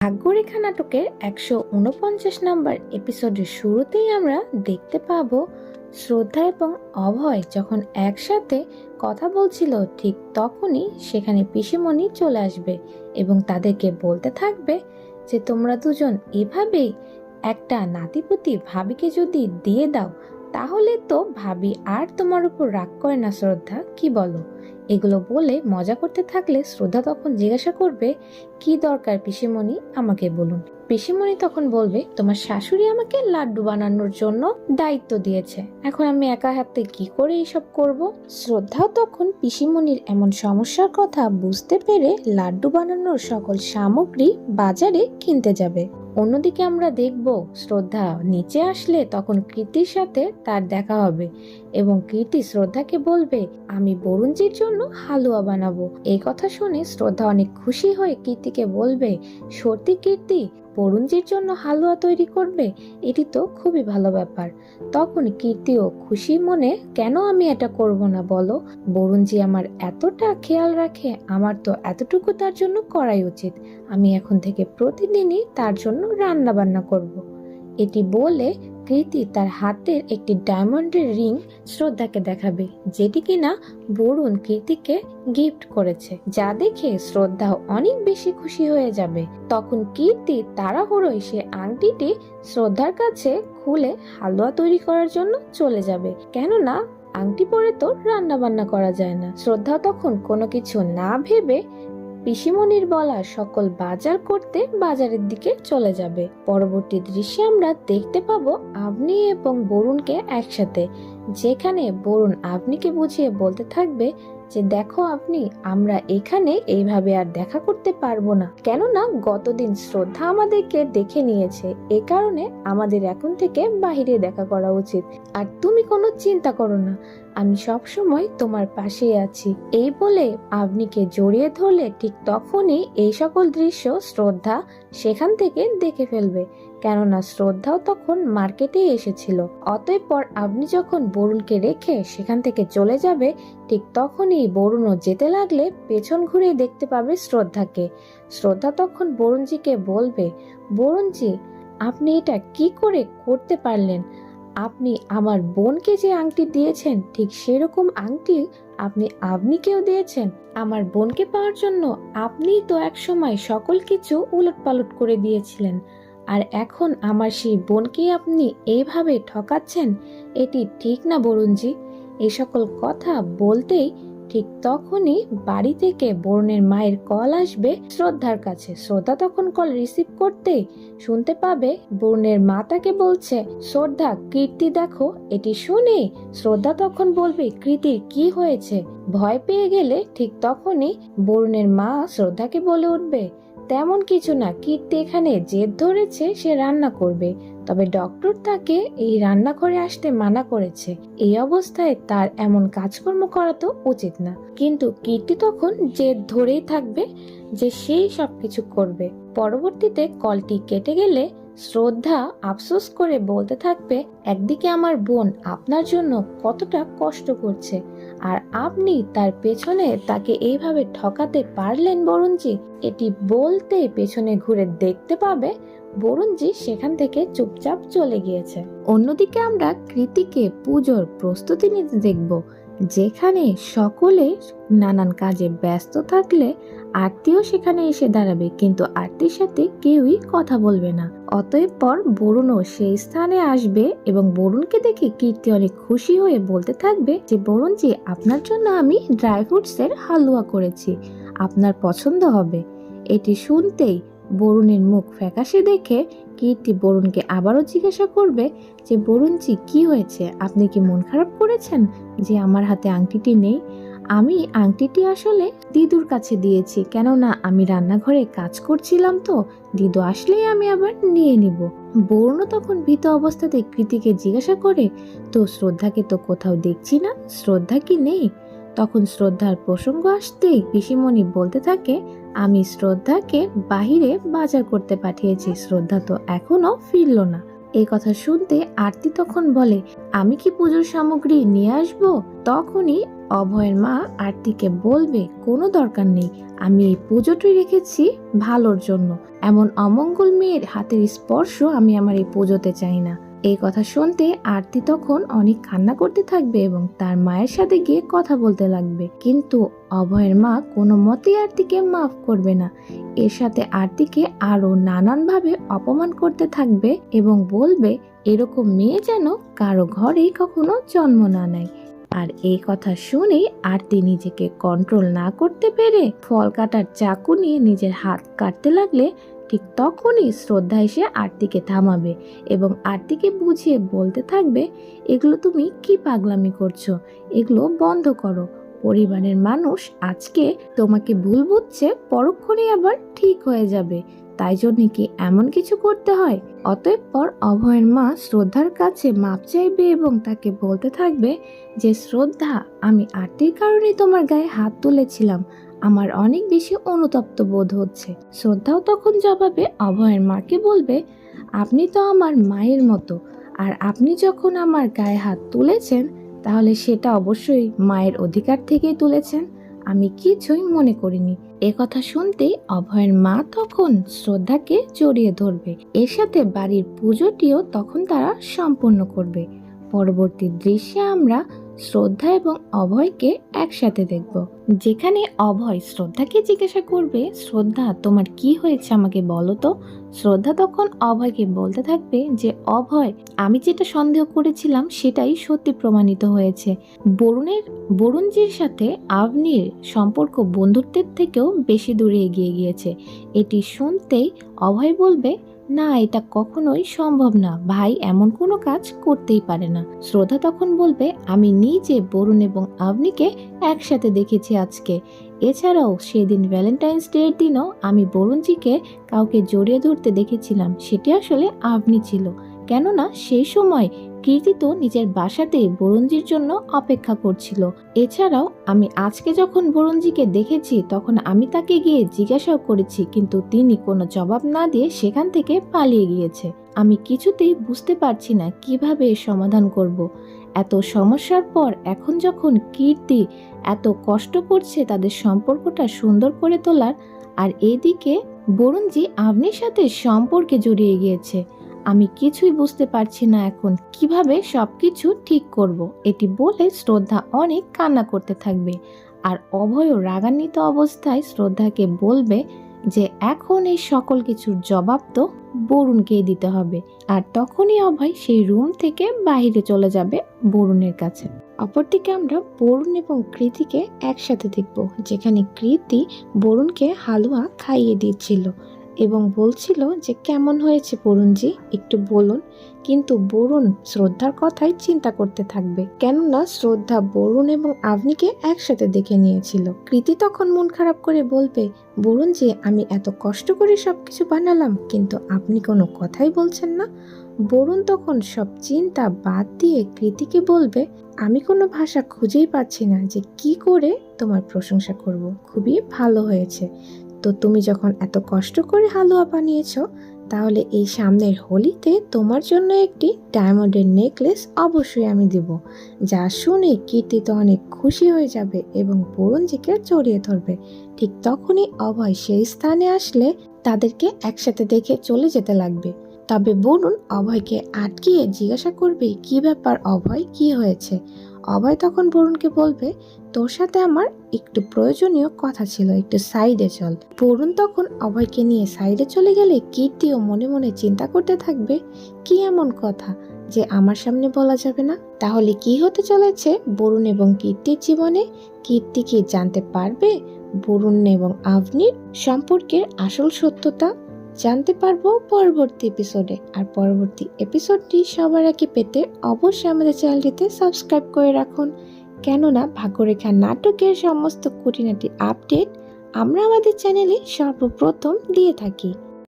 ভাগ্যরেখা নাটকের ১৪৯ নম্বর এপিসোডের শুরুতেই আমরা দেখতে পাবো শ্রদ্ধা এবং অভয় যখন একসাথে কথা বলছিল ঠিক তখনই সেখানে পিসিমণি চলে আসবে এবং তাদেরকে বলতে থাকবে যে তোমরা দুজন এভাবেই একটা নাতিপুতি ভাবিকে যদি দিয়ে দাও তাহলে তো ভাবি আর তোমার উপর রাগ করে না। শ্রদ্ধা, কি বলো? এগুলো বলে মজা করতে থাকলে শ্রদ্ধা তখন জিজ্ঞাসা করবে, কি দরকার পিসিমণি, আমাকে বলুন। পিসিমণি তখন বলবে, তোমার শাশুড়ি আমাকে লাড্ডু বানানোর জন্য দায়িত্ব দিয়েছে, এখন আমি একা হাতে কি করে এইসব করব। শ্রদ্ধাও তখন পিসিমণির এমন সমস্যার কথা বুঝতে পেরে লাড্ডু বানানোর সকল সামগ্রী বাজারে কিনতে যাবে। অন্যদিকে আমরা দেখব শ্রদ্ধা নিচে আসলে তখন কীর্তির সাথে তার দেখা হবে এবং কীর্তি শ্রদ্ধাকে বলবে, আমি বরুণজির জন্য হালুয়া বানাবো। এই কথা শুনে শ্রদ্ধা অনেক খুশি হয়ে কীর্তিকে বলবে, সত্যি কীর্তি বরুণজির জন্য হালুয়া তৈরি করবে? এটি তো খুবই ভালো ব্যাপার। তখন কীর্তিও খুশি মনে, কেন আমি এটা করব না বলো, বরুণজি আমার এতটা খেয়াল রাখে, আমার তো এতটুকু তার জন্য করাই উচিত। আমি এখন থেকে প্রতিদিনই তার জন্য রান্না বান্না করব। এটি বলে কীর্তি তার হাতের একটি ডায়মন্ডের রিং শ্রদ্ধাকে দেখাবে, যেটি কিনা বরুণ কীর্তিকে গিফট করেছে, যা দেখে শ্রদ্ধাও অনেক বেশি খুশি হয়ে যাবে। তখন কীর্তি তাড়াহুড়োয় সে আংটিটি শ্রদ্ধার কাছে খুলে হালুয়া তৈরি করার জন্য চলে যাবে, কেননা আংটি পরে তো রান্না বান্না করা যায় না। শ্রদ্ধা তখন কোনো কিছু না ভেবে পিসিমণির বলা সকল বাজার করতে বাজারের দিকে চলে যাবে। পরবর্তী দৃশ্যে আমরা দেখতে পাবো আবনি এবং বরুণকে একসাথে, যেখানে বরুণ আবনিকে বুঝিয়ে বলতে থাকবে যে দেখো আপনি, আমরা এখানে এইভাবে আর দেখা করতে পারবো না, কেননা গতদিন শ্রদ্ধা আমাদেরকে দেখে নিয়েছে, এ কারণে আমাদের এখন থেকে বাহিরে দেখা করা উচিত। আর তুমি কোনো চিন্তা করো না, আমি সব সময় তোমার পাশেই আছি। এই বলে আবনিকে জড়িয়ে ধরলে ঠিক তখনই এই সকল দৃশ্য শ্রদ্ধা সেখান থেকে দেখে ফেলবে, কেননা শ্রদ্ধাও তখন মার্কেটে এসেছিল। অতঃপর আবনি যখন বরুণকে রেখে সেখান থেকে চলে যাবে, ঠিক তখনই বরুণও যেতে লাগলে পেছন ঘুরে দেখতে পাবে শ্রদ্ধাকে। শ্রদ্ধা তখন বরুণজিকে বলবে, বরুণজি আপনি এটা কি করে করতে পারলেন? আপনি আমার বোনকে যে আংটি দিয়েছেন ঠিক সেরকম আংটি আপনি আবনিকেও দিয়েছেন। আমার বোনকে পাওয়ার জন্য আপনি তো একসময় সকল কিছু উলটপালট করে দিয়েছিলেন, আর এখন আমার সেই বোনকে আপনি এইভাবে ঠকাচ্ছেন, এটি ঠিক না বরুণজি। এই সকল কথা বলতেই ঠিক তখনই বাড়ি থেকে বরুণের মায়ের কল আসবে শ্রদ্ধার কাছে। শ্রদ্ধা তখন কল রিসিভ করতেই শুনতে পাবে বরুণের মা তাকে বলছে, শ্রদ্ধা কীর্তি দেখো। এটি শুনে শ্রদ্ধা তখন বলবে, কীর্তির কি হয়েছে? ভয় পেয়ে গেলে ঠিক তখনই বরুণের মা শ্রদ্ধাকে বলে উঠবে, তেমন কিছু না, কীর্তি এখানে জেদ ধরেছে সে রান্না করবে, তবে ডক্টর তাকে এই রান্নাঘরে আসতে মানা করেছে। এই অবস্থায় তার এমন কাজকর্ম করা তো উচিত না। কিন্তু কীর্তি তখন জেদ ধরেই থাকবে যে সেই সবকিছু করবে। পরবর্তীতে কলটি কেটে গেলে শ্রদ্ধা আফসোস করে বলতে থাকবে, একদিকে আমার বোন আপনার জন্য কতটা কষ্ট করছে, আর আপনি তার পেছনে তাকে এইভাবে ঠকাতে পারলেন বরুণজি। এটি বলতে পেছনে ঘুরে দেখতে পাবে বরুণজি সেখান থেকে চুপচাপ চলে গিয়েছে। অন্যদিকে আমরা কৃতিকে পুজোর প্রস্তুতি নিতে দেখব, যেখানে সকলে নানান কাজে ব্যস্ত থাকলে আরতিও সেখানে এসে দাঁড়াবে, কিন্তু আরতির সাথে কেউই কথা বলবে না। অতঃপর বরুণও সেই স্থানে আসবে এবং বরুণকে দেখে কীর্তি অনেক খুশি হয়ে বলতে থাকবে যে বরুণজি আপনার জন্য আমি ড্রাই ফ্রুটসের হালুয়া করেছি, আপনার পছন্দ হবে। এটি শুনতেই বরুণের মুখ ফ্যাকাশে দেখে কীর্তি বরুণকে আবারও জিজ্ঞাসা করবে যে বরুণজি কি হয়েছে, আপনি কি মন খারাপ করেছেন যে আমার হাতে আংটিটি নেই? আমি আংটিটি আসলে দিদুর কাছে দিয়েছি, কেননা আমি রান্নাঘরে কাজ করছিলাম, তো দিদু আসলেই আমি আবার নিয়ে নিব। বরুণ তখন ভীত অবস্থাতে কৃতিকে জিজ্ঞাসা করে, তো শ্রদ্ধাকে তো কোথাও দেখছি না, শ্রদ্ধা কি নেই? তখন শ্রদ্ধার প্রসঙ্গ আসতেই পিসিমণি বলতে থাকে, আমি শ্রদ্ধাকে বাহিরে বাজার করতে পাঠিয়েছি, শ্রদ্ধা তো এখনো ফিরল না। এই কথা শুনতে আরতি তখন বলে, আমি কি পুজোর সামগ্রী নিয়ে আসবো? তখনই অভয়ের মা আরতিকে বলবে কোনো দরকার নেই, আমি এই পুজোটি রেখেছি ভালোর জন্য, এমন অমঙ্গল মেয়ের হাতের স্পর্শ আমি আমার এই পুজোতে চাই না। এই কথা শুনতে আরতি তখন অনেক কান্না করতে থাকবে এবং তার মায়ের সাথে গিয়ে কথা বলতে লাগবে, কিন্তু অভয়ের মা কোনো মতেই আরতিকে মাফ করবে না। এর সাথে আরতিকে আরো নানানভাবে অপমান করতে থাকবে এবং বলবে এরকম মেয়ে যেন কারো ঘরেই কখনো জন্ম না নেয়। আর এই কথা শুনে আরতি নিজেকে কন্ট্রোল না করতে পেরে ফল কাটার চাকু নিয়ে নিজের হাত কাটতে লাগলে ঠিক তখনই শ্রদ্ধা এসে আরতিকে থামাবে এবং আরতিকে বুঝিয়ে বলতে থাকবে, এগুলো তুমি কি পাগলামি করছো, এগুলো বন্ধ করো। পরিবারের মানুষ আজকে তোমাকে ভুল বুঝছে, পরক্ষণে আবার ঠিক হয়ে যাবে, তাই জন্য কি এমন কিছু করতে হয়? অতএব পর অভয়ের মা শ্রদ্ধার কাছে মাপ চাইবে এবং তাকে বলতে থাকবে যে শ্রদ্ধা, আমি আরতির কারণে তোমার গায়ে হাত তুলেছিলাম, আমার অনেক বেশি অনুতপ্ত বোধ হচ্ছে। শ্রদ্ধাও তখন জবাবে অভয়ের মাকে বলবে, আপনি তো আমার মায়ের মতো, আর আপনি যখন আমার গায়ে হাত তুলেছেন তাহলে সেটা অবশ্যই মায়ের অধিকার থেকেই তুলেছেন, আমি কিছুই মনে করিনি। কথা শুনতেই অভয়ের মা তখন শ্রদ্ধাকে জড়িয়ে ধরবে। এর সাথে বাড়ির পুজোটিও তখন তারা সম্পন্ন করবে। পরবর্তী দৃশ্যে আমরা শ্রদ্ধা এবং অভয়কে একসাথে দেখব, যেখানে অভয় শ্রদ্ধাকে জিজ্ঞাসা করবে, শ্রদ্ধা তোমার কি হয়েছে আমাকে বলো তো। শ্রদ্ধা তখন অভয়কে বলতে থাকবে যে অভয়, আমি যেটা সন্দেহ করেছিলাম সেটাই সত্যি প্রমাণিত হয়েছে। বরুণজির সাথে আবনির সম্পর্ক বন্ধুত্বের থেকেও বেশি দূরে এগিয়ে গিয়েছে। এটি শুনতেই অভয় বলবে, না, এটা কখনোই সম্ভব না ভাই, এমন কোনো কাজ করতেই পারে না। শ্রদ্ধা তখন বলবে, আমি নিজে বরুণ এবং আবনিকে একসাথে দেখেছি আজকে। এছাড়াও সেদিন ভ্যালেন্টাইন্স ডের দিনও আমি বরুণজিকে কাউকে জড়িয়ে ধরতে দেখেছিলাম, সেটি আসলে আবনি ছিল, কেননা সেই সময় কীর্তি তো নিজের বাসাতেই বরুণজির জন্য অপেক্ষা করছিল। এছাড়াও আমি আজকে যখন বরুণজিকে দেখেছি তখন আমি তাকে গিয়ে জিজ্ঞাসাও করেছি, কিন্তু তিনি কোনো জবাব না দিয়ে সেখান থেকে পালিয়ে গিয়েছে। আমি কিছুতেই বুঝতে পারছি না কিভাবে এর সমাধান করব। এত সমস্যার পর এখন যখন কীর্তি এত কষ্ট করছে তাদের সম্পর্কটা সুন্দর করে তোলার, আর এদিকে বরুণজি আবনির সাথে সম্পর্কে জড়িয়ে গিয়েছে, আমি কিছুই বুঝতে পারছি না এখন কিভাবে সবকিছু ঠিক করব। এটি বলে শ্রদ্ধা অনেক কান্না করতে থাকবে, আর অভয় রাগান্বিত অবস্থায় শ্রদ্ধাকে বলবে যে এখন এই সকল কিছুর জবাব তো বরুণকেই দিতে হবে। আর তখনই অভয় সেই রুম থেকে বাইরে চলে যাবে বরুণের কাছে। অপরদিকে আমরা বরুণ এবং কৃতিকে একসাথে দেখব, যেখানে কৃতি বরুণকে হালুয়া খাইয়ে দিচ্ছিল এবং বলছিল যে কেমন হয়েছে বরুণজি, একটু বলুন। কিন্তু বরুণ শ্রদ্ধার কথাই চিন্তা করতে থাকবে, কেননা শ্রদ্ধা বরুণ এবং আবনিকে একসাথে দেখে নিয়েছিল। কৃতি তখন মন খারাপ করে বলবে, বরুণজি, আমি এত কষ্ট করে সবকিছু বানালাম কিন্তু আপনি কোনো কথাই বলছেন না। বরুণ তখন সব চিন্তা বাদ দিয়ে কৃতিকে বলবে, আমি কোনো ভাষা খুঁজেই পাচ্ছি না যে কি করে তোমার প্রশংসা করব, খুবই ভালো হয়েছে। তো তুমি যখন এত কষ্ট করে হালুয়া বানিয়েছো, তাহলে এই সামনের হোলিতে তোমার জন্য একটি ডায়মন্ডের নেকলেস অবশ্যই আমি দেব। যা শুনে কীর্তি তো অনেক খুশি হয়ে যাবে এবং বরুণজিকে জড়িয়ে ধরবে। ঠিক তখনই অভয় সেই স্থানে আসলে তাদেরকে একসাথে দেখে চলে যেতে লাগবে। তবে বরুণ অভয়কে আটকিয়ে জিজ্ঞাসা করবে, কি ব্যাপার অভয়, কি হয়েছে? অভয় তখন বরুণকে বলবে, তোর সাথে আমার একটু প্রয়োজনীয় কথা ছিল, একটু সাইডে চল। বরুণ তখন অভয়কে নিয়ে সাইডে চলে গেলে কীর্তিও মনে মনে চিন্তা করতে থাকবে, কি এমন কথা যে আমার সামনে বলা যাবে না? তাহলে কি হতে চলেছে বরুণ এবং কীর্তির জীবনে? কীর্তি কি জানতে পারবে বরুণ এবং আবনির সম্পর্কের আসল সত্যতা? জানতে পারবো পরবর্তী এপিসোডে। আর পরবর্তী এপিসোডটি সবার আগে পেতে অবশ্যই আমাদের চ্যানেলটিতে সাবস্ক্রাইব করে রাখুন, কেননা ভাগ্যরেখা নাটকের সমস্ত খুঁটিনাটি আপডেট আমরা আমাদের চ্যানেলে সর্বপ্রথম দিয়ে থাকি।